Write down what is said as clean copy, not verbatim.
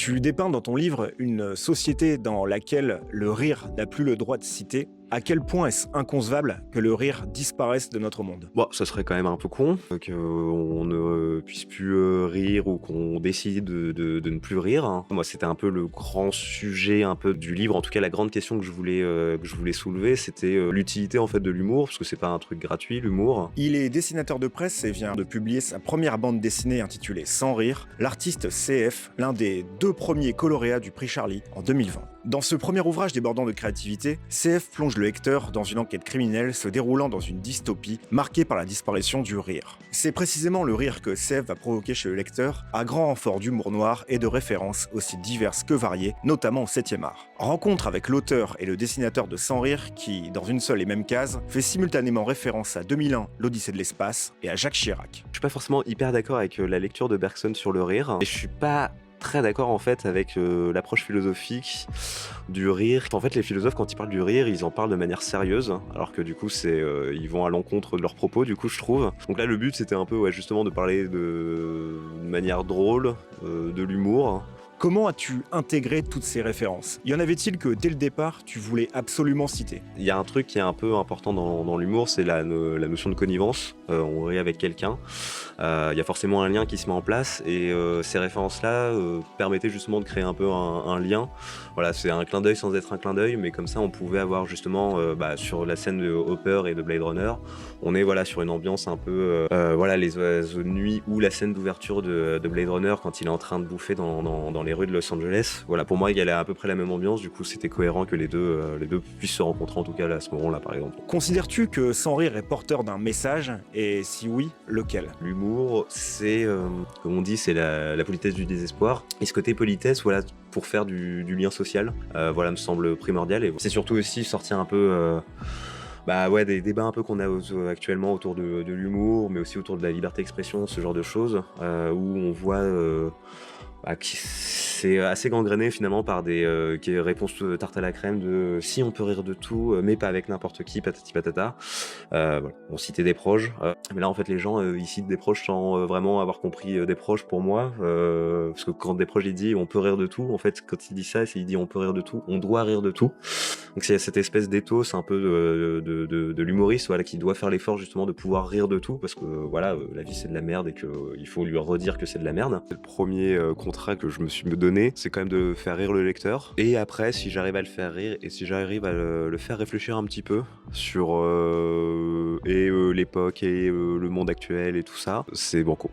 Tu dépeins dans ton livre une société dans laquelle le rire n'a plus le droit de citer. À quel point est-ce inconcevable que le rire disparaisse de notre monde? Bon, ça serait quand même un peu con, qu'on ne puisse plus, rire ou qu'on décide de ne plus rire, hein. Moi, c'était un peu le grand sujet un peu du livre, en tout cas la grande question que je voulais soulever, c'était, l'utilité en fait de l'humour, parce que c'est pas un truc gratuit l'humour. Il est dessinateur de presse et vient de publier sa première bande dessinée intitulée Sans rire. L'artiste CF, l'un des 2 premiers coloréats du prix Charlie en 2020. Dans ce premier ouvrage débordant de créativité, CF plonge le lecteur dans une enquête criminelle se déroulant dans une dystopie marquée par la disparition du rire. C'est précisément le rire que CF va provoquer chez le lecteur, à grand renfort d'humour noir et de références aussi diverses que variées, notamment au 7e art. Rencontre avec l'auteur et le dessinateur de Sans rire qui, dans une seule et même case, fait simultanément référence à 2001, l'Odyssée de l'espace, et à Jacques Chirac. Je suis pas forcément hyper d'accord avec, la lecture de Bergson sur le rire et je suis pas très d'accord en fait avec, l'approche philosophique du rire. En fait, les philosophes quand ils parlent du rire, ils en parlent de manière sérieuse, alors que du coup ils vont à l'encontre de leurs propos du coup je trouve. Donc là le but c'était un peu ouais justement de parler de manière drôle, de l'humour. Comment as-tu intégré toutes ces références? Y en avait-il que dès le départ, tu voulais absolument citer? Il y a un truc qui est un peu important dans l'humour, c'est la notion de connivence. On rit avec quelqu'un, il y a forcément un lien qui se met en place et ces références-là, permettaient justement de créer un peu un lien. Voilà, c'est un clin d'œil sans être un clin d'œil, mais comme ça on pouvait avoir justement, sur la scène de Hopper et de Blade Runner, on est voilà sur une ambiance un peu, voilà les oiseaux de nuit ou la scène d'ouverture de Blade Runner quand il est en train de bouffer dans les rues de Los Angeles. Voilà, pour moi il y a à peu près la même ambiance, du coup c'était cohérent que les deux puissent se rencontrer en tout cas là, à ce moment-là par exemple. Considères-tu que Sans rire est porteur d'un message? Et si oui, lequel? L'humour, c'est, comme on dit, c'est la politesse du désespoir. Et ce côté politesse, voilà, pour faire du lien social, voilà, me semble primordial. Et c'est surtout aussi sortir un peu, ouais, des débats un peu qu'on a actuellement autour de l'humour, mais aussi autour de la liberté d'expression, ce genre de choses, où on voit qui c'est assez gangréné finalement par des réponses tarte à la crème de si on peut rire de tout, mais pas avec n'importe qui, patati patata. Voilà. On citait des proches, mais là en fait les gens ils citent des proches sans vraiment avoir compris des proches pour moi, parce que quand des proches il dit on peut rire de tout, en fait quand il dit ça, il dit on peut rire de tout, on doit rire de tout. Donc c'est cette espèce d'éthos un peu de l'humoriste voilà, qui doit faire l'effort justement de pouvoir rire de tout, parce que voilà, la vie c'est de la merde et qu'il faut lui redire que c'est de la merde. C'est le premier contrat que je me suis donné, c'est quand même de faire rire le lecteur. Et après, si j'arrive à le faire rire et si j'arrive à le faire réfléchir un petit peu sur l'époque et le monde actuel et tout ça, c'est banco.